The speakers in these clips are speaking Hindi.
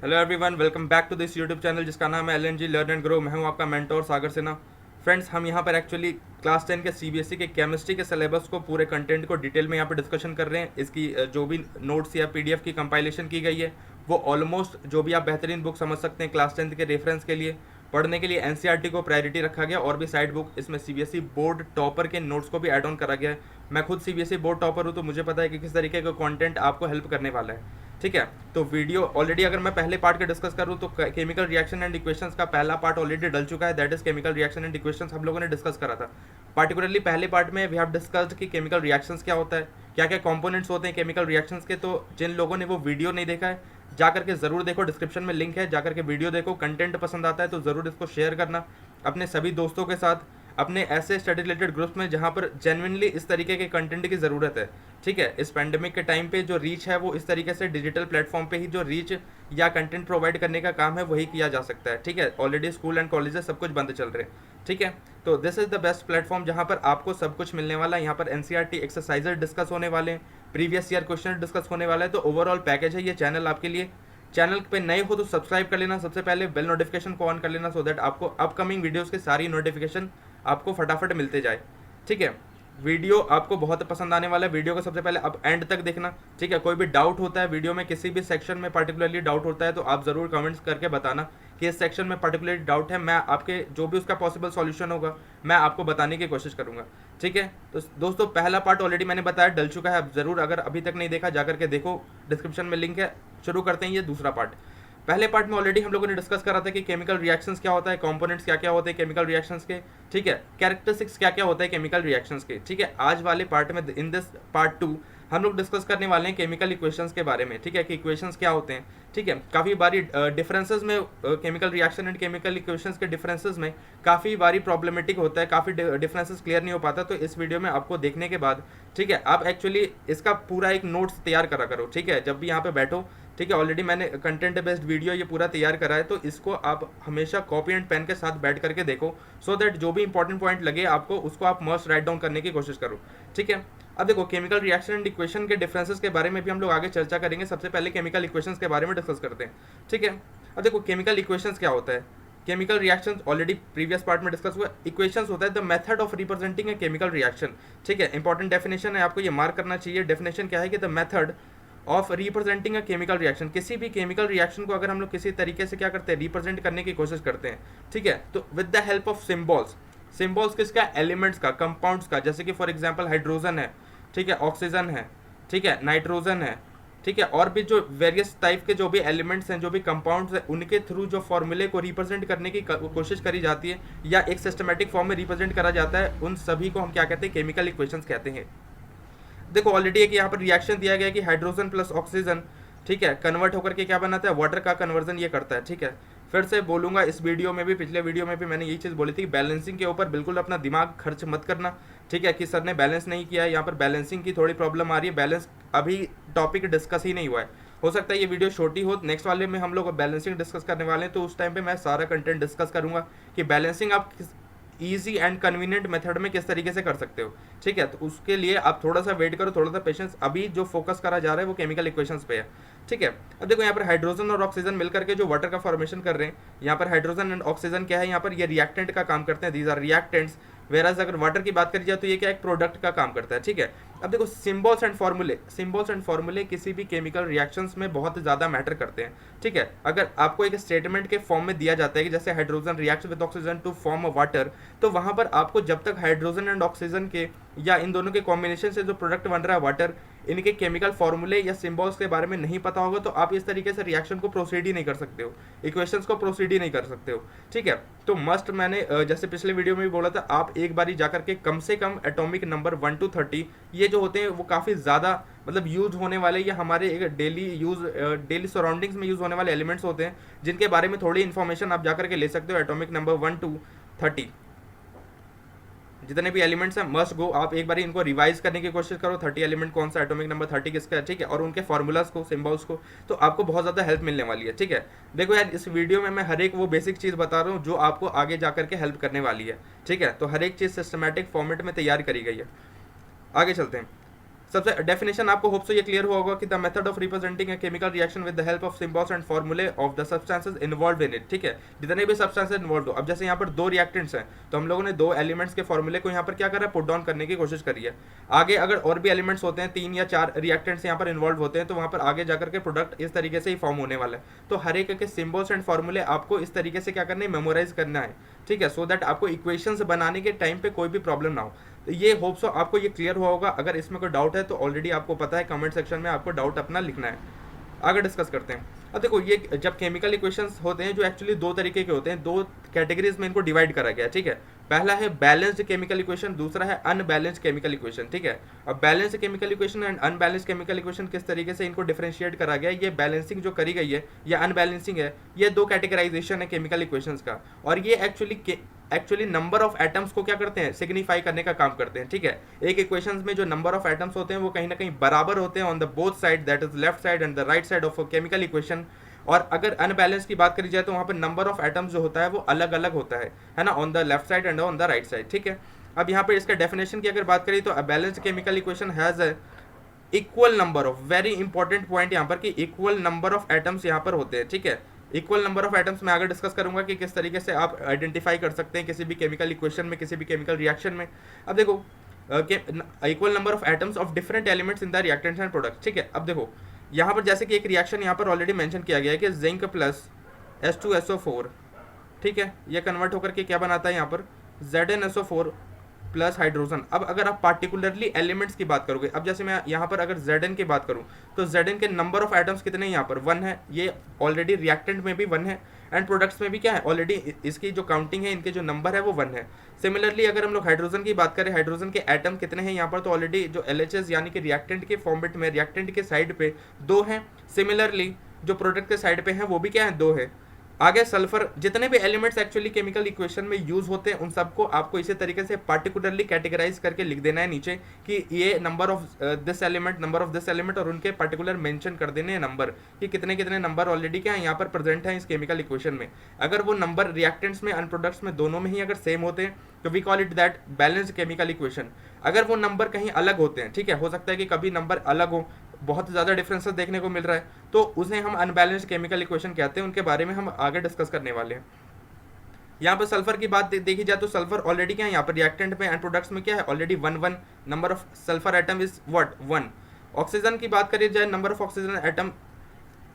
Hello everyone, welcome back to this YouTube channel जिसका नाम है LNG लर्न एंड ग्रो। मैं हूं आपका मेंटोर सागर सिन्हा। फ्रेंड्स, हम यहां पर एक्चुअली क्लास 10 के CBSE के केमिस्ट्री के सिलेबस को, पूरे कंटेंट को डिटेल में यहां पर डिस्कशन कर रहे हैं। इसकी जो भी नोट्स या PDF की कंपाइलेशन की गई है वो ऑलमोस्ट जो भी आप बेहतरीन बुक समझ सकते हैं क्लास 10 के रेफरेंस के लिए, पढ़ने के लिए NCERT को प्रायोरिटी रखा गया। और भी साइड बुक इसमें CBSE बोर्ड टॉपर के नोट्स को भी ऐड ऑन करा गया है। मैं खुद CBSE बोर्ड टॉपर हूँ, तो मुझे पता है कि किस तरीके का कंटेंट आपको हेल्प करने वाला है। ठीक है, तो वीडियो ऑलरेडी अगर मैं पहले पार्ट का डिस्कस करूँ तो केमिकल रिएक्शन एंड इक्वेशंस का पहला पार्ट ऑलरेडी डल चुका है, that is chemical reaction and equations हम लोगों ने डिस्कस करा था। पार्टिकुलरली पहले पार्ट में वी हैव डिस्कस्ड कि केमिकल रिएक्शंस क्या होता है, क्या क्या कंपोनेंट्स होते हैं केमिकल रिएक्शंस के। तो जिन लोगों ने वो वीडियो नहीं देखा है, जाकर के ज़रूर देखो, डिस्क्रिप्शन में लिंक है, जाकर के वीडियो देखो। कंटेंट पसंद आता है तो ज़रूर इसको शेयर करना अपने सभी दोस्तों के साथ, अपने ऐसे स्टडी रिलेटेड ग्रुप्स में जहाँ पर जेन्युइनली इस तरीके के कंटेंट की ज़रूरत है। ठीक है, इस पैंडेमिक के टाइम पे जो रीच है वो इस तरीके से डिजिटल प्लेटफॉर्म पे ही जो रीच या कंटेंट प्रोवाइड करने का काम है वही किया जा सकता है। ठीक है, ऑलरेडी स्कूल एंड कॉलेजेस सब कुछ बंद चल रहे हैं। ठीक है, तो this is the best platform जहाँ पर आपको सब कुछ मिलने वाला है। यहाँ पर NCERT एक्सरसाइजेज डिस्कस होने वाले हैं, प्रीवियस ईयर क्वेश्चन डिस्कस होने वाला है। तो ओवरऑल पैकेज है ये चैनल आपके लिए। चैनल पे नए हो तो सब्सक्राइब कर लेना, सबसे पहले बेल नोटिफिकेशन को ऑन कर लेना, सो दैट आपको अपकमिंग वीडियोस के सारी नोटिफिकेशन आपको फटाफट मिलते जाए। ठीक है, वीडियो आपको बहुत पसंद आने वाला है। वीडियो को सबसे पहले अब एंड तक देखना। ठीक है, कोई भी डाउट होता है वीडियो में, किसी भी सेक्शन में पर्टिकुलरली डाउट होता है तो आप ज़रूर कमेंट्स करके बताना कि इस सेक्शन में पर्टिकुलरली डाउट है। मैं आपके जो भी उसका पॉसिबल सॉल्यूशन होगा मैं आपको बताने की कोशिश करूंगा। ठीक है, तो दोस्तों पहला पार्ट ऑलरेडी मैंने बताया डल चुका है, अब ज़रूर अगर अभी तक नहीं देखा जाकर के देखो, डिस्क्रिप्शन में लिंक है। शुरू करते हैं ये दूसरा पार्ट। पहले पार्ट में ऑलरेडी हम लोगों ने डिस्कस करा था कि केमिकल रिएक्शंस क्या होता है, कंपोनेंट्स क्या क्या होते हैं केमिकल रिएक्शंस के। ठीक है, कैरेक्टरिस्टिक्स क्या क्या होता है केमिकल रिएक्शंस के। ठीक है, आज वाले पार्ट में इन दिस पार्ट 2 हम लोग डिस्कस करने वाले हैं केमिकल इक्वेशंस के बारे में। ठीक है, कि इक्वेशंस क्या होते हैं। ठीक है, काफ़ी बारी डिफरेंसेस में chemical reaction and chemical equations के डिफरेंसेस में काफ़ी बारी प्रॉब्लमेटिक होता है, काफ़ी डिफरेंसेस क्लियर नहीं हो पाता। तो इस वीडियो में आपको देखने के बाद, ठीक है, आप एक्चुअली इसका पूरा एक नोट्स तैयार करा करो। ठीक है, जब भी यहाँ पे बैठो, ठीक है, ऑलरेडी मैंने कंटेंट बेस्ड वीडियो ये पूरा तैयार करा है, तो इसको आप हमेशा कॉपी एंड पेन के साथ बैठ करके देखो, सो दैट जो भी इंपॉर्टेंट पॉइंट लगे आपको उसको आप मस्ट राइट डाउन करने की कोशिश करो। ठीक है, अब देखो केमिकल रिएक्शन एंड इक्वेशन के डिफरेंसेस के बारे में भी हम लोग आगे चर्चा करेंगे। सबसे पहले केमिकल इक्वेशंस के बारे में डिस्कस करते हैं। ठीक है, अब देखो केमिकल इक्वेशंस क्या होता है। Chemical reactions already previous part में डिस्कस हुआ। इक्वेशंस होता है the method of representing a chemical reaction. ठीक है, इंपॉर्टेंट डेफिनेशन है, आपको ये मार्क करना चाहिए। डेफिनेशन क्या है कि the method of representing a chemical reaction, किसी भी केमिकल रिएक्शन को अगर हम लोग किसी तरीके से क्या करते हैं, रिप्रेजेंट करने की कोशिश करते हैं। ठीक है, तो with the help of symbols. Symbols किसका, एलिमेंट्स का, कंपाउंड्स का, जैसे कि फॉर एग्जांपल हाइड्रोजन है, ठीक है, ऑक्सीजन है, ठीक है, नाइट्रोजन है, ठीक है, और भी जो वेरियस टाइप के जो भी एलिमेंट्स हैं, जो भी कंपाउंड्स हैं, उनके थ्रू जो फॉर्मूले को रिप्रेजेंट करने की कोशिश करी जाती है या एक सिस्टमेटिक फॉर्म में रिप्रेजेंट करा जाता है, उन सभी को हम क्या कहते हैं, केमिकल इक्वेशंस कहते हैं। देखो ऑलरेडी एक यहाँ पर रिएक्शन दिया गया कि हाइड्रोजन प्लस ऑक्सीजन, ठीक है, कन्वर्ट होकर के क्या बनाता है, वाटर का कन्वर्जन ये करता है। ठीक है, फिर से बोलूंगा, इस वीडियो में भी, पिछले वीडियो में भी मैंने यही चीज़ बोली थी, बैलेंसिंग के ऊपर बिल्कुल अपना दिमाग खर्च मत करना। ठीक है, कि सर ने बैलेंस नहीं किया है, यहाँ पर बैलेंसिंग की थोड़ी प्रॉब्लम आ रही है, बैलेंस अभी टॉपिक डिस्कस ही नहीं हुआ है। हो सकता है ये वीडियो छोटी हो, नेक्स्ट वाले में हम लोग बैलेंसिंग डिस्कस करने वाले हैं, तो उस टाइम पे मैं सारा कंटेंट डिस्कस करूंगा कि बैलेंसिंग आप ईजी एंड कन्वीनियंट मेथड में किस तरीके से कर सकते हो। ठीक है, तो उसके लिए आप थोड़ा सा वेट करो, थोड़ा सा पेशेंस। अभी जो फोकस करा जा रहा है वो केमिकल इक्वेशंस पे है। ठीक है, अब देखो यहाँ पर हाइड्रोजन और ऑक्सीजन मिलकर के जो वाटर का फॉर्मेशन कर रहे हैं, यहाँ पर हाइड्रोजन एंड ऑक्सीजन क्या है, यहाँ पर ये रिएक्टेंट का काम करते हैं, दीज आर रिएक्टेंट्स। वेराज अगर वाटर की बात करी जाए तो ये क्या एक प्रोडक्ट का काम करता है। ठीक है, अब देखो सिम्बॉल्स एंड फॉर्मूले, सिम्बॉल्स एंड फॉर्मूले किसी भी केमिकल रिएक्शंस में बहुत ज़्यादा मैटर करते हैं। ठीक है, अगर आपको एक स्टेटमेंट के फॉर्म में दिया जाता है कि जैसे hydrogen reacts with oxygen to form a water, तो वहाँ पर आपको जब तक हाइड्रोजन एंड ऑक्सीजन के या इन दोनों के कॉम्बिनेशन से जो प्रोडक्ट बन रहा है वाटर, इनके केमिकल फॉर्मूले या सिम्बॉल्स के बारे में नहीं पता होगा तो आप इस तरीके से रिएक्शन को प्रोसीड ही नहीं कर सकते हो, इक्वेशंस को प्रोसीड ही नहीं कर सकते हो। ठीक है, तो मस्ट मैंने जैसे पिछले वीडियो में भी बोला था, आप एक बारी जाकर के कम से कम एटॉमिक नंबर 1 to 30 ये जो होते हैं वो काफ़ी ज़्यादा मतलब यूज होने वाले या हमारे एक डेली सराउंडिंग्स में यूज होने वाले एलिमेंट्स होते हैं, जिनके बारे में थोड़ी इन्फॉर्मेशन आप जाकर के ले सकते हो। एटॉमिक नंबर 1 to 30 जितने भी एलिमेंट्स हैं मस्ट गो, आप एक बार इनको रिवाइज करने की कोशिश करो। 30 एलिमेंट कौन सा, एटॉमिक नंबर 30 किसका है, ठीक है, और उनके फॉर्मूलाज को, सिम्बॉल्स को, तो आपको बहुत ज़्यादा हेल्प मिलने वाली है। ठीक है, देखो यार इस वीडियो में मैं हर एक वो बेसिक चीज़ बता रहा हूँ जो आपको आगे जाकर के हेल्प करने वाली है। ठीक है, तो हर एक चीज़ सिस्टमैटिक फॉर्मेट में तैयार करी गई है। आगे चलते हैं। सबसे डेफिनेशन आपको होप सो ये क्लियर हुआ होगा कि the method of representing a chemical reaction with the help of symbols and formulae of the substances involve in it, ठीक है, जितने भी सब्सटेंसेस इन्वॉल्व हो। अब जैसे यहाँ पर दो रिएक्टेंट्स हैं तो हम लोगों ने दो एलिमेंट्स के फॉर्मूले को यहाँ पर क्या करा है, पुट डाउन करने की कोशिश करी है। आगे अगर और भी एलिमेंट्स होते हैं, 3 या 4 रिएक्टेंट्स यहाँ पर इन्वॉल्व होते हैं, तो वहाँ पर आगे जाकर के प्रोडक्ट इस तरीके से ही फॉर्म होने वाला है। तो हर एक के सिंबल्स एंड फॉर्मूले आपको इस तरीके से क्या करना है, मेमोराइज करना है, ठीक है, सो दैट आपको इक्वेशंस बनाने के टाइम पे कोई भी प्रॉब्लम ना हो। तो ये होप सो आपको ये क्लियर हुआ होगा। अगर इसमें कोई डाउट है तो ऑलरेडी आपको पता है, कमेंट सेक्शन में आपको डाउट अपना लिखना है। आगे डिस्कस करते हैं। अब देखो, ये जब केमिकल इक्वेशंस होते हैं जो एक्चुअली दो तरीके के होते हैं, दो कैटेगरीज में इनको डिवाइड करा गया है, ठीक है। पहला है बैलेंस्ड केमिकल इक्वेशन, दूसरा है अनबैलेंस्ड केमिकल इक्वेशन, ठीक है। अब balanced chemical equation and unbalanced chemical equation किस तरीके से इनको डिफरेंशिएट करा गया है, ये बैलेंसिंग जो करी गई है या अनबैलेंसिंग है, ये दो कैटेगराइजेशन है केमिकल इक्वेशंस का। और ये एक्चुअली नंबर ऑफ एटम्स को क्या करते हैं, सिग्निफाई करने का काम करते हैं, ठीक है। एक इक्वेशंस में जो नंबर ऑफ एटम्स होते हैं वो कहीं ना कहीं बराबर होते हैं on the both side, that is left side and the right side of chemical equation. और अगर अनबैलेंस की बात करी जाए तो वहां पर नंबर ऑफ एटम्स जो होता है वो अलग अलग होता है ना, on the left side and on the right side, ठीक है। अब यहाँ पर इसका डेफिनेशन की अगर बात करें तो a balanced chemical equation has a equal number of, very important point यहाँ पर कि इक्वल नंबर ऑफ एटम्स यहाँ पर होते हैं, ठीक है। इक्वल नंबर ऑफ एटम्स मैं आगे डिस्कस करूंगा कि किस तरीके से आप आइडेंटिफाई कर सकते हैं किसी भी केमिकल इक्वेशन में, किसी भी केमिकल रिएक्शन में। अब देखो, equal number of atoms of different elements in the reactants and products, ठीक है। अब देखो यहाँ पर जैसे कि एक रिएक्शन यहाँ पर ऑलरेडी मेंशन किया गया है कि जिंक प्लस H2SO4, ठीक है, ये कन्वर्ट होकर के क्या बनाता है यहाँ पर ZnSO4 प्लस हाइड्रोजन। अब अगर आप पार्टिकुलरली एलिमेंट्स की बात करोगे, अब जैसे मैं यहाँ पर अगर Zn की बात करूँ तो Zn के नंबर ऑफ एटम्स कितने हैं, यहाँ पर 1 है, ये ऑलरेडी रिएक्टेंट में भी 1 है एंड प्रोडक्ट्स में भी क्या है, ऑलरेडी इसकी जो काउंटिंग है, इनके जो नंबर है वो 1 है। सिमिलरली अगर हम लोग हाइड्रोजन की बात करें, हाइड्रोजन के एटम कितने हैं यहाँ पर, तो ऑलरेडी जो LHS यानी कि रिएक्टेंट के फॉर्मेट में रिएक्टेंट के साइड पे 2 हैं। सिमिलरली जो प्रोडक्ट के साइड पे हैं वो भी क्या है, 2 है। आगे सल्फर, जितने भी एलिमेंट्स एक्चुअली केमिकल इक्वेशन में यूज होते हैं उन सबको आपको इसी तरीके से पार्टिकुलरली कैटेगराइज करके लिख देना है नीचे कि ये number of this element, number of this element, और उनके पर्टिकुलर मेंशन कर देने हैं नंबर कि कितने कितने नंबर ऑलरेडी क्या है यहाँ पर प्रेजेंट है इस केमिकल इक्वेशन में। अगर वो नंबर रिएक्टेंट्स में, अनप्रोडक्ट्स में, दोनों में ही अगर सेम होते हैं तो we call it that balanced chemical equation. अगर वो नंबर कहीं अलग होते हैं, ठीक है, हो सकता है कि कभी नंबर अलग हो, बहुत ज़्यादा डिफरेंसेस देखने को मिल रहा है, तो उसे हम अनबैलेंस्ड केमिकल इक्वेशन कहते हैं। उनके बारे में हम आगे डिस्कस करने वाले हैं। यहाँ पर सल्फर की बात देखी जाए तो सल्फर ऑलरेडी क्या है, यहाँ पर रिएक्टेंट में एंड प्रोडक्ट्स में क्या है, already 1 number of sulphur atom is what 1। Oxygen की बात करी जाए, number of oxygen atom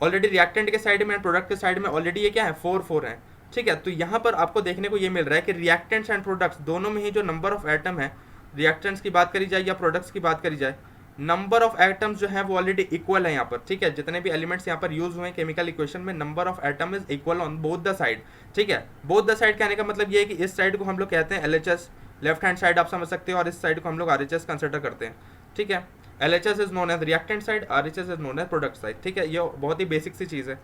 already reactant के साइड में एंड प्रोडक्ट के साइड में ऑलरेडी ये क्या है, 4 है, ठीक है। तो यहाँ पर आपको देखने को ये मिल रहा है कि रिएक्टेंट्स एंड प्रोडक्ट्स दोनों में ही जो नंबर ऑफ एटम है, रिएक्टेंट्स की बात करी जाए या प्रोडक्ट्स की बात करी जाए, नंबर ऑफ एटम्स जो है वो ऑलरेडी इक्वल है यहाँ पर, ठीक है। जितने भी एलिमेंट्स यहाँ पर यूज हुए हैं केमिकल इक्वेशन में, number of atom is equal on both the side, ठीक है। बोथ द साइड कहने का मतलब ये है कि इस साइड को हम लोग कहते हैं LHS, लेफ्ट हैंड साइड आप समझ सकते हो, और इस साइड को हम लोग RHS कंसिडर करते हैं, ठीक है। LHS is known as reactant side, RHS is known as product side, ठीक है। ये बहुत ही बेसिक सी चीज़ है।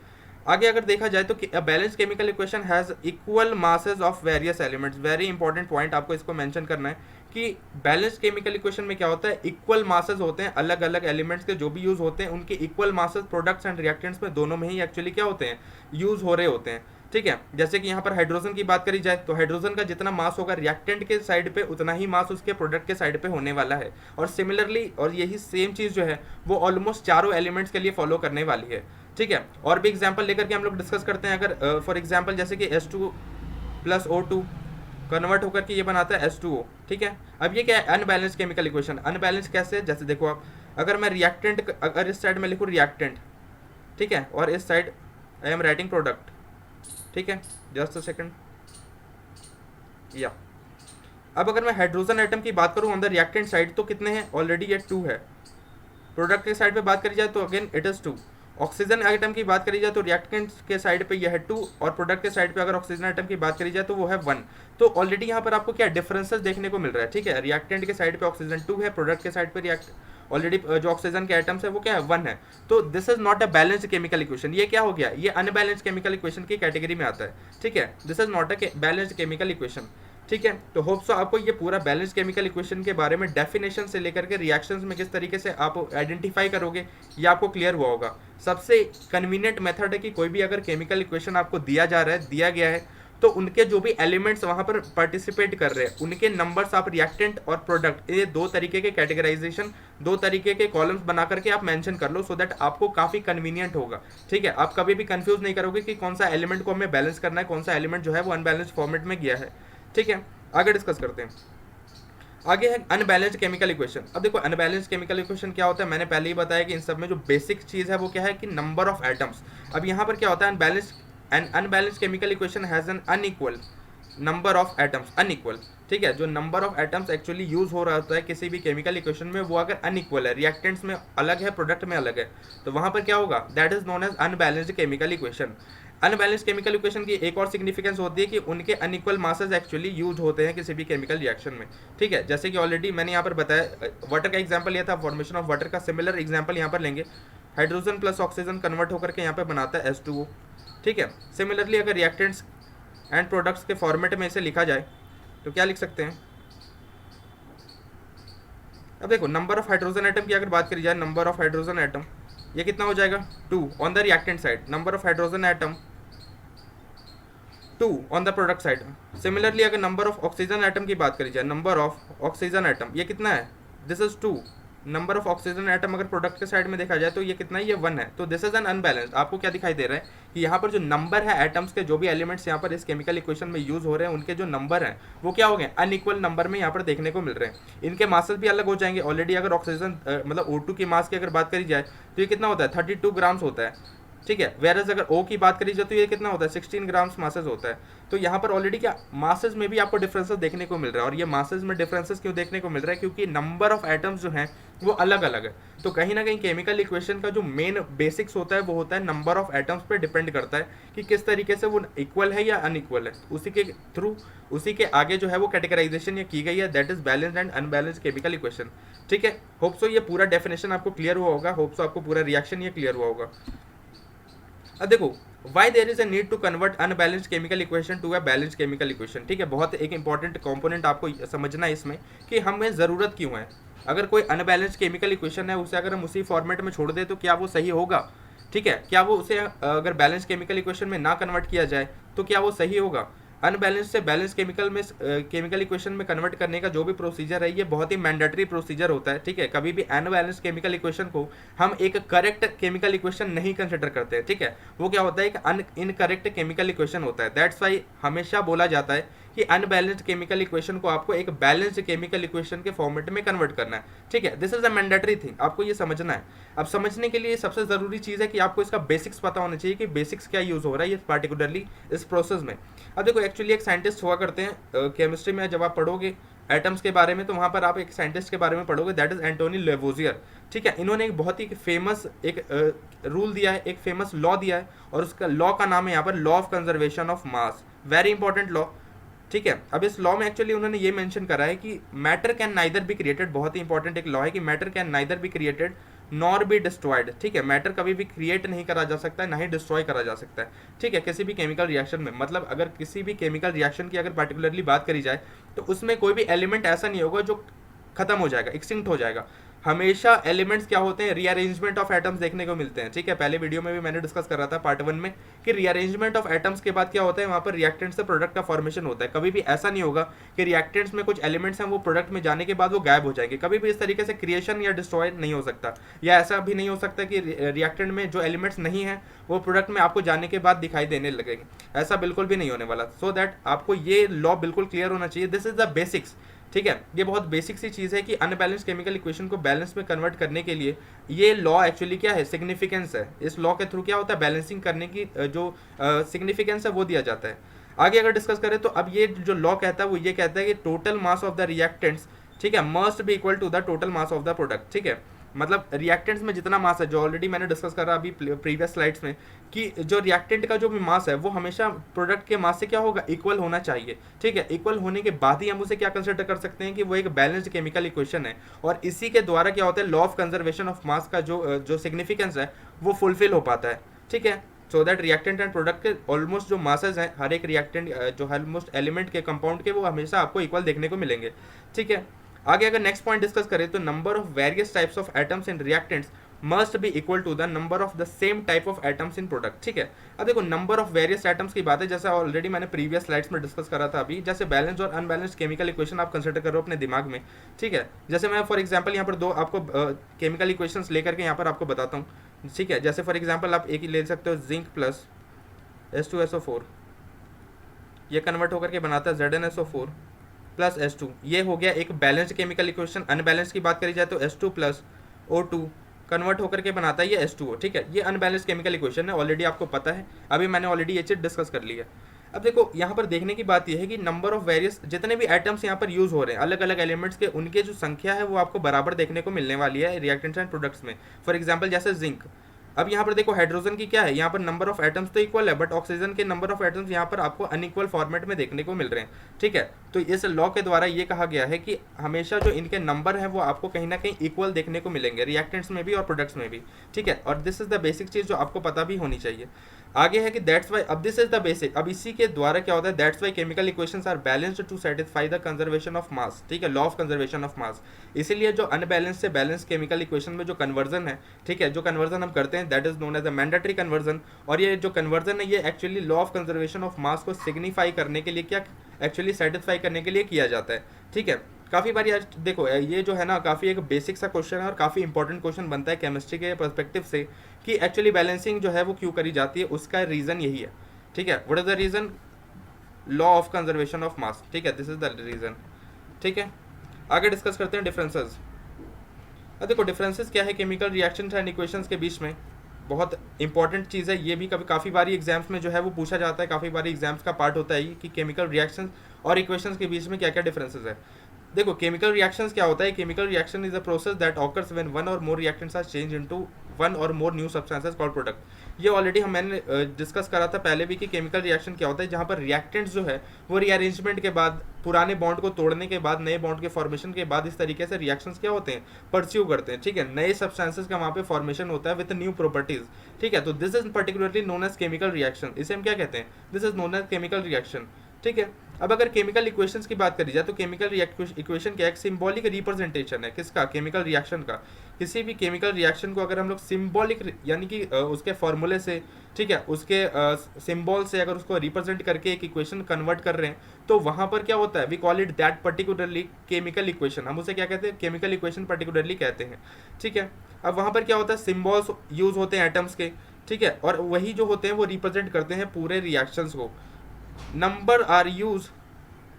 आगे अगर देखा जाए तो balance chemical equation has equal masses of various elements, very important point आपको इसको मेंशन करना है कि बैलेंस केमिकल इक्वेशन में क्या होता है, इक्वल मासेस होते हैं, अलग अलग एलिमेंट्स के जो भी यूज होते हैं उनके equal masses products and reactants में दोनों में ही एक्चुअली क्या होते हैं, यूज हो रहे होते हैं, ठीक है। जैसे कि यहाँ पर हाइड्रोजन की बात करी जाए तो हाइड्रोजन का जितना मास होगा रिएक्टेंट के साइड पे उतना ही मास उसके प्रोडक्ट के साइड पे होने वाला है। और सिमिलरली, और यही सेम चीज़ जो है वो ऑलमोस्ट चारों एलिमेंट्स के लिए फॉलो करने वाली है, ठीक है। और भी एग्जाम्पल लेकर के हम लोग डिस्कस करते हैं। अगर फॉर एग्जाम्पल जैसे कि H2 प्लस O2 कन्वर्ट होकर के ये बनाता है H2O, ठीक है। अब ये क्या है, अनबैलेंस केमिकल इक्वेशन। अनबैलेंस कैसे है, जैसे देखो आप, अगर मैं रिएक्टेंट, अगर इस साइड में लिखूँ रिएक्टेंट, ठीक है, और इस side I am writing product, ठीक है, जस्ट अ सेकंड, या अब अगर मैं हाइड्रोजन एटम की बात करूँ ऑन द रिएक्टेंट साइड तो कितने हैं, ऑलरेडी ये 2 है। प्रोडक्ट के साइड पे बात करी जाए तो again it is 2। Oxygen atom की बात करी जाए तो रिएक्टेंट के साइड पे यह है 2 और प्रोडक्ट के साइड पे अगर ऑक्सीजन आइटम की बात करी जाए तो वो है 1। तो ऑलरेडी यहाँ पर आपको क्या डिफरेंसेस देखने को मिल रहा है, ठीक है। रिएक्टेंट के साइड पे ऑक्सीजन 2 है, प्रोडक्ट के साइड पे ऑलरेडी जो ऑक्सीजन के आइटम्स है वो क्या है, 1 है। तो this is not a balanced chemical equation. ये क्या हो गया, ये अनबैलेंस्ड केमिकल इक्वेशन की कैटेगरी में आता है, ठीक है। This is not a balanced chemical equation, ठीक है। तो होप सो आपको ये पूरा बैलेंस केमिकल इक्वेशन के बारे में डेफिनेशन से लेकर के रिएक्शंस में किस तरीके से आप आइडेंटिफाई करोगे ये आपको क्लियर हुआ होगा। सबसे कन्वीनियंट मेथड है कि कोई भी अगर केमिकल इक्वेशन आपको दिया जा रहा है, दिया गया है, तो उनके जो भी एलिमेंट्स वहाँ पर पार्टिसिपेट कर रहे हैं उनके नंबर्स आप रिएक्टेंट और प्रोडक्ट, ये दो तरीके के कैटेगराइजेशन, दो तरीके के कॉलम्स बना करके आप मेंशन कर लो, सो दैट आपको काफ़ी कन्वीनियंट होगा। ठीक है, आप कभी भी कंफ्यूज नहीं करोगे कि कौन सा एलिमेंट को हमें बैलेंस करना है, कौन सा एलिमेंट जो है वो अनबैलेंस्ड फॉर्मेट में गया है। ठीक है, आगे डिस्कस करते हैं। आगे है अनबैलेंस्ड केमिकल इक्वेशन। अब देखो अनबैलेंस्ड केमिकल इक्वेशन क्या होता है, मैंने पहले ही बताया कि इन सब में जो बेसिक चीज़ है वो क्या है कि नंबर ऑफ एटम्स। अब यहाँ पर क्या होता है, unbalanced chemical equation has an unequal number of atoms, unequal. ठीक है, जो number of atoms actually use हो रहा होता है किसी भी केमिकल इक्वेशन में, वो अगर अनइक्वल है, रिएक्टेंट्स में अलग है, प्रोडक्ट में अलग है, तो वहाँ पर क्या होगा, that is known as unbalanced chemical equation. Unbalanced chemical equation की एक और सिग्निफिकेंस होती है कि उनके अनइक्वल मासेस एक्चुअली यूज होते हैं किसी भी केमिकल रिएक्शन में। ठीक है, जैसे कि ऑलरेडी मैंने यहाँ पर बताया, वाटर का एग्जांपल लिया था, फॉर्मेशन ऑफ वाटर का सिमिलर एग्जांपल यहाँ पर लेंगे। हाइड्रोजन प्लस ऑक्सीजन कन्वर्ट होकर के यहाँ पर बनाता है H2O। ठीक है, सिमिलरली अगर रिएक्टेंट्स एंड प्रोडक्ट्स के फॉर्मेट में इसे लिखा जाए तो क्या लिख सकते हैं। अब देखो नंबर ऑफ हाइड्रोजन एटम की अगर बात करी जाए, नंबर ऑफ हाइड्रोजन एटम ये कितना हो जाएगा, 2 on the reactant side, number of hydrogen atom 2 on the product side. Similarly अगर नंबर ऑफ ऑक्सीजन एटम की बात करी जाए, नंबर ऑफ ऑक्सीजन एटम ये कितना है, this is 2। Number of oxygen atom अगर प्रोडक्ट के साइड में देखा जाए तो ये कितना है, ये 1 है। तो दिस इज एन अनबैलेंस्ड। आपको क्या दिखाई दे रहा है कि यहाँ पर जो नंबर है एटम्स के, जो भी एलिमेंट्स यहाँ पर इस केमिकल इक्वेशन में यूज हो रहे हैं, उनके जो नंबर हैं वो क्या हो गए, अनइक्वल नंबर में यहाँ पर देखने को मिल रहे हैं। इनके मासेस भी अलग हो जाएंगे। ऑलरेडी अगर ऑक्सीजन मतलब O2 की मास की अगर बात करी जाए तो ये कितना होता है, 32 ग्राम्स होता है। ठीक है, वेरस अगर O की बात करी जाए तो ये कितना होता है, 16 ग्राम्स मासेस होता है। तो यहाँ पर ऑलरेडी क्या मासेस में भी आपको डिफरेंसेस देखने को मिल रहा है। और ये मासेस में डिफरेंसेस क्यों देखने को मिल रहा है, क्योंकि नंबर ऑफ एटम्स जो हैं वो अलग अलग है। तो कहीं ना कहीं केमिकल इक्वेशन का जो मेन बेसिक्स होता है वो होता है नंबर ऑफ एटम्स पे डिपेंड करता है कि किस तरीके से वो इक्वल है या अनइक्वल है। उसी के थ्रू, उसी के आगे जो है वो कैटेगराइजेशन ये की गई है, that is balanced and unbalanced chemical equation. ठीक है, होप सो ये पूरा डेफिनेशन आपको क्लियर हुआ होगा, होप सो आपको पूरा रिएक्शन ये क्लियर हुआ होगा। अब देखो why there is a need to convert unbalanced chemical equation to a balanced chemical equation। ठीक है, बहुत एक इंपॉर्टेंट कंपोनेंट आपको समझना है इसमें कि हमें ज़रूरत क्यों है। अगर कोई अनबैलेंस्ड केमिकल इक्वेशन है उसे अगर हम उसी फॉर्मेट में छोड़ दें तो क्या वो सही होगा। ठीक है, क्या वो उसे अगर बैलेंस केमिकल इक्वेशन में ना कन्वर्ट किया जाए तो क्या वो सही होगा। अनबैलेंस से बैलेंस केमिकल इक्वेशन में कन्वर्ट करने का जो भी प्रोसीजर है ये बहुत ही मैंडेटरी प्रोसीजर होता है। ठीक है, कभी भी अनबैलेंस केमिकल इक्वेशन को हम एक करेक्ट केमिकल इक्वेशन नहीं कंसिडर करते हैं। ठीक है, वो क्या होता है, एक इनकरेक्ट केमिकल इक्वेशन होता है। दैट्स वाई हमेशा बोला जाता है कि अनबैलेंस्ड केमिकल इक्वेशन को आपको एक बैलेंस्ड केमिकल इक्वेशन के फॉर्मेट में कन्वर्ट करना है। ठीक है, this is a mandatory thing, आपको ये समझना है। अब समझने के लिए सबसे ज़रूरी चीज़ है कि आपको इसका बेसिक्स पता होना चाहिए कि बेसिक्स क्या यूज़ हो रहा है ये पार्टिकुलरली इस प्रोसेस में। अब देखो एक्चुअली एक साइंटिस्ट हुआ करते हैं केमिस्ट्री में, जब आप पढ़ोगे एटम्स के बारे में तो वहाँ पर आप एक साइंटिस्ट के बारे में पढ़ोगे, दैट इज एंटोनी लेवोजियर। ठीक है, इन्होंने एक बहुत ही फेमस एक रूल दिया है, एक फेमस लॉ दिया है, और उसका लॉ का नाम है यहाँ पर law of conservation of mass. Very important law. ठीक है, अब इस लॉ में एक्चुअली उन्होंने ये मेंशन करा है कि matter can neither be created, बहुत ही इंपॉर्टेंट एक लॉ है कि matter can neither be created nor be destroyed. ठीक है, मैटर कभी भी क्रिएट नहीं करा जा सकता है, ना ही डिस्ट्रॉय करा जा सकता है। ठीक है, किसी भी केमिकल रिएक्शन में, मतलब अगर किसी भी केमिकल रिएक्शन की अगर पार्टिकुलरली बात करी जाए तो उसमें कोई भी एलिमेंट ऐसा नहीं होगा जो खत्म हो जाएगा, एक्सटिंक्ट हो जाएगा। हमेशा एलिमेंट्स क्या होते हैं, रीअरेंजमेंट ऑफ एटम्स देखने को मिलते हैं। ठीक है, पहले वीडियो में भी मैंने डिस्कस कर रहा था पार्ट 1 में कि रीअरेंजमेंट ऑफ एटम्स के बाद क्या होता है, वहाँ पर रिएक्टेंट से प्रोडक्ट का फॉर्मेशन होता है। कभी भी ऐसा नहीं होगा कि रिएक्टेंट्स में कुछ एलिमेंट्स हैं वो प्रोडक्ट में जाने के बाद वो गायब हो जाएंगे। कभी भी इस तरीके से क्रिएशन या डिस्ट्रॉय नहीं हो सकता, या ऐसा भी नहीं हो सकता कि रिएक्टेंट में जो एलिमेंट्स नहीं है वो प्रोडक्ट में आपको जाने के बाद दिखाई देने लगेंगे, ऐसा बिल्कुल भी नहीं होने वाला। सो दैट आपको ये लॉ बिल्कुल क्लियर होना चाहिए, दिस इज द बेसिक्स। ठीक है, ये बहुत बेसिक सी चीज़ है कि अनबैलेंस केमिकल इक्वेशन को बैलेंस में कन्वर्ट करने के लिए ये लॉ एक्चुअली क्या है, सिग्निफिकेंस है। इस लॉ के थ्रू क्या होता है, बैलेंसिंग करने की जो सिग्निफिकेंस है वो दिया जाता है। आगे अगर डिस्कस करें तो अब ये जो लॉ कहता है वो ये कहता है कि total mass of the reactants, ठीक है, must be equal to the total mass of the product. ठीक है, मतलब रिएक्टेंट्स में जितना मास है, जो ऑलरेडी मैंने डिस्कस करा अभी प्रीवियस स्लाइड्स में, कि जो रिएक्टेंट का जो भी मास है वो हमेशा प्रोडक्ट के मास से क्या होगा, इक्वल होना चाहिए। ठीक है, इक्वल होने के बाद ही हम उसे क्या कंसिडर कर सकते हैं कि वो एक बैलेंस्ड केमिकल इक्वेशन है, और इसी के द्वारा क्या होता है, लॉ ऑफ कंजर्वेशन ऑफ मास का जो सिग्निफिकेंस है वो फुलफिल हो पाता है। ठीक है, so that reactant and product के ऑलमोस्ट जो मासेज हैं, हर एक रिएक्टेंट जो ऑलमोस्ट एलिमेंट के कंपाउंड के, वो हमेशा आपको इक्वल देखने को मिलेंगे। ठीक है, आगे अगर नेक्स्ट पॉइंट डिस्कस करें तो number of various types of atoms in reactants must be equal to the number of the same type of atoms in product. ठीक है, अब देखो नंबर ऑफ वेरियस एटम्स की बात है, जैसे ऑलरेडी मैंने प्रीवियस स्लाइड्स में डिस्कस करा था अभी, जैसे बैलेंस और अनबैलेंस्ड केमिकल इक्वेशन आप कंसिडर करो अपने दिमाग में। ठीक है, जैसे मैं फॉर एग्जांपल यहाँ पर दो आपको केमिकल इक्वेशंस लेकर के यहाँ पर आपको बताता हूँ। ठीक है, जैसे फॉर एग्जांपल आप एक ही ले सकते हो, जिंक प्लस H2SO4, ये कन्वर्ट होकर के बनाता है ZnSO4 प्लस H2। ये हो गया एक बैलेंस्ड केमिकल इक्वेशन। अनबैलेंस्ड की बात करी जाए तो H2 प्लस O2 कन्वर्ट होकर के बनाता है ये H2O। ठीक है, ये अनबैलेंस्ड केमिकल इक्वेशन है, ऑलरेडी आपको पता है, अभी मैंने ऑलरेडी ये चीज़ डिस्कस कर ली है। अब देखो यहाँ पर देखने की बात यह है कि नंबर ऑफ वेरियस जितने भी एटम्स यहाँ पर यूज हो रहे हैं अलग अलग एलिमेंट्स के, उनके जो संख्या है वो आपको बराबर देखने को मिलने वाली है रिएक्टेंट्स एंड प्रोडक्ट्स में। फॉर एग्जांपल जैसे जिंक, अब यहाँ पर देखो हाइड्रोजन की क्या है, यहाँ पर नंबर ऑफ एटम्स तो इक्वल है, बट ऑक्सीजन के नंबर ऑफ एटम्स यहाँ पर आपको अनइक्वल फॉर्मेट में देखने को मिल रहे हैं। ठीक है, तो इस लॉ के द्वारा ये कहा गया है कि हमेशा जो इनके नंबर है वो आपको कहीं ना कहीं इक्वल देखने को मिलेंगे, रिएक्टेंट्स में भी और प्रोडक्ट्स में भी। ठीक है, और दिस इज द बेसिक चीज जो आपको पता भी होनी चाहिए। आगे है कि दैट्स वाई, अब दिस इज द बेसिक, अब इसी के द्वारा क्या होता है, that's why chemical equations are balanced to satisfy the conservation of mass. ठीक है, law of conservation of mass. इसीलिए जो अनबैलेंस से बैलेंस केमिकल इक्वेशन में जो कन्वर्जन है, ठीक है, जो कन्वर्जन हम करते हैं that is known as a mandatory conversion. और ये जो कन्वर्जन है ये actually law of conservation of mass को सिग्निफाई करने के लिए, क्या एक्चुअली सेटिस्फाई करने के लिए किया जाता है। ठीक है, काफ़ी बार आज देखो ये जो है ना काफ़ी एक बेसिक सा क्वेश्चन है और काफ़ी इंपॉर्टेंट क्वेश्चन बनता है केमिस्ट्री के पर्सपेक्टिव से कि एक्चुअली बैलेंसिंग जो है वो क्यों करी जाती है, उसका रीज़न यही है। ठीक है, what is the reason, law of conservation of mass. ठीक है, दिस इज द रीज़न। ठीक है, आगे डिस्कस करते हैं डिफरेंसेस। अब देखो डिफरेंसेस क्या है केमिकल रिएक्शंस एंड इक्वेशंस के बीच में, बहुत इंपॉर्टेंट चीज़ है ये भी, कभी काफ़ी बारी एग्जाम्स में जो है वो पूछा जाता है, काफ़ी बारी एग्जाम्स का पार्ट होता है ये कि केमिकल रिएक्शंस और इक्वेशंस के बीच में क्या क्या डिफरेंसेस है। देखो केमिकल रिएक्शंस क्या होता है, chemical reaction is a process that occurs when one or more reactants are change into one or more new substances called product. ये ऑलरेडी मैंने डिस्कस करा था पहले भी कि केमिकल रिएक्शन क्या होता है, जहाँ पर रिएक्टेंट्स जो है वो रीअरेंजमेंट के बाद, पुराने बॉन्ड को तोड़ने के बाद, नए बॉन्ड के फॉर्मेशन के बाद, इस तरीके से रिएक्शंस क्या होते हैं, परस्यू करते हैं। ठीक है, नए सब्सटेंसेस का वहाँ पे फॉर्मेशन होता है विद न्यू प्रॉपर्टीज। ठीक है, तो this is particularly known as chemical reaction. इसे हम क्या कहते हैं, this is known as chemical reaction. ठीक है, अब अगर केमिकल इक्वेशंस की बात करी जाए तो केमिकल इक्वेशन क्या एक सिंबॉलिक रिप्रेजेंटेशन है, किसका, केमिकल रिएक्शन का। किसी भी केमिकल रिएक्शन को अगर हम लोग सिंबॉलिक यानी कि उसके फॉर्मूले से, ठीक है, उसके सिंबल से अगर उसको रिप्रेजेंट करके एक इक्वेशन कन्वर्ट कर रहे हैं तो वहां पर क्या होता है, we call it that particularly chemical equation. हम उसे क्या कहते हैं, केमिकल इक्वेशन पर्टिकुलरली कहते हैं। ठीक है, अब वहां पर क्या होता है, सिंबल्स यूज होते हैं एटम्स के। ठीक है, और वही जो होते हैं वो रिप्रेजेंट करते हैं पूरे रिएक्शंस को। Number are use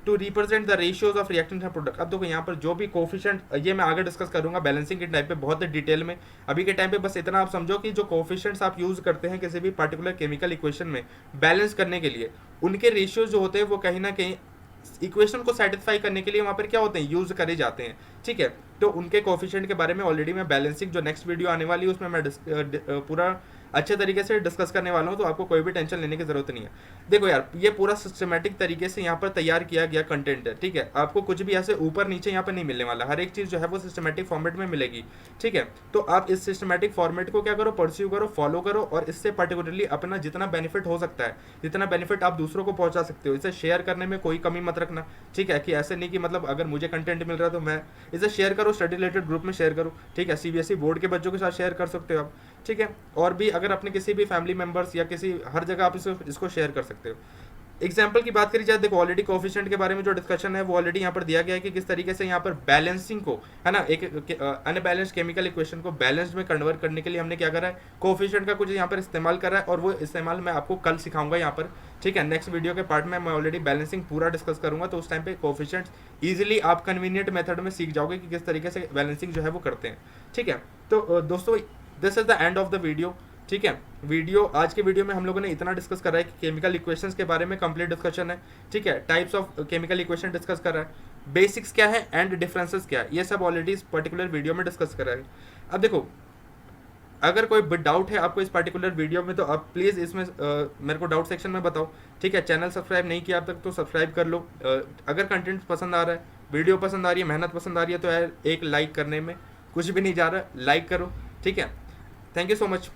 to represent the ratios of reactant and product. अब देखो यहाँ पर जो भी कोफिशिएंट, ये मैं आगे डिस्कस करूंगा बैलेंसिंग के टाइम पे बहुत डिटेल में। अभी के टाइम पे बस इतना आप समझो कि जो कोफिशिएंट्स आप यूज करते हैं किसी भी पर्टिकुलर केमिकल इक्वेशन में बैलेंस करने के लिए, उनके रेशियोज जो होते हैं वो कहीं ना कहीं इक्वेशन को सेटिस्फाई करने के लिए वहाँ पर क्या होते हैं, यूज करे जाते हैं। ठीक है, तो उनके कोफिशिएंट के बारे में ऑलरेडी मैं बैलेंसिंग जो नेक्स्ट वीडियो आने वाली है उसमें मैं पूरा अच्छे तरीके से डिस्कस करने वाला हूँ, तो आपको कोई भी टेंशन लेने की जरूरत नहीं है। देखो यार ये पूरा सिस्टमेटिक तरीके से यहाँ पर तैयार किया गया कंटेंट है। ठीक है, आपको कुछ भी ऐसे ऊपर नीचे यहाँ पर नहीं मिलने वाला, हर एक चीज़ जो है वो सिस्टमेटिक फॉर्मेट में मिलेगी। ठीक है, तो आप इस सिस्टमेटिक फॉर्मेट को क्या करो, परस्यू करो, फॉलो करो, और इससे पर्टिकुलरली अपना जितना बेनिफिट हो सकता है, जितना बेनिफिट आप दूसरों को पहुंचा सकते हो, इसे शेयर करने में कोई कमी मत रखना। ठीक है, कि ऐसे नहीं कि मतलब अगर मुझे कंटेंट मिल रहा है तो मैं इसे शेयर करो, स्टडी रिलेटेड ग्रुप में शेयर करो। ठीक है, सीबीएसई बोर्ड के बच्चों के साथ शेयर कर सकते हो आप। ठीक है, और भी अगर अपने किसी भी फैमिली मेंबर्स या किसी हर जगह आप इसको शेयर कर सकते हो। एग्जाम्पल की बात करी जाए, देखो ऑलरेडी कोफिशिएंट के बारे में जो डिस्कशन है वो ऑलरेडी यहाँ पर दिया गया है कि किस तरीके से यहाँ पर बैलेंसिंग को, है ना, एक अनबैलेंस्ड केमिकल इक्वेशन को बैलेंस्ड में कन्वर्ट करने के लिए हमने क्या करा है, कोफिशिएंट का कुछ यहाँ पर इस्तेमाल करा है, और वो इस्तेमाल मैं आपको कल सिखाऊंगा यहाँ पर। ठीक है, नेक्स्ट वीडियो के पार्ट में मैं ऑलरेडी बैलेंसिंग पूरा डिस्कस करूंगा, तो उस टाइम पे कोफिशिएंट्स इजीली आप कन्वीनियंट मेथड में सीख जाओगे कि किस तरीके से बैलेंसिंग जो है वो करते हैं। ठीक है, तो दोस्तों this is the end of the video. ठीक है, वीडियो आज के वीडियो में हम लोगों ने इतना डिस्कस करा है कि केमिकल इक्वेशंस के बारे में कंप्लीट डिस्कशन है। ठीक है, types of chemical equation discuss करा है, बेसिक्स क्या है एंड डिफरेंसेस क्या है, ये सब ऑलरेडी इस पर्टिकुलर वीडियो में डिस्कस करा है। अब देखो अगर कोई डाउट है आपको इस पर्टिकुलर वीडियो में तो आप प्लीज़ इसमें मेरे को डाउट सेक्शन में बताओ। ठीक है, चैनल सब्सक्राइब नहीं किया अब तक तो सब्सक्राइब कर लो। अगर कंटेंट पसंद आ रहा है, वीडियो पसंद आ रही है, मेहनत पसंद आ रही है, तो यार एक लाइक करने में कुछ भी नहीं जा रहा है, लाइक करो। ठीक है, थैंक यू सो मच।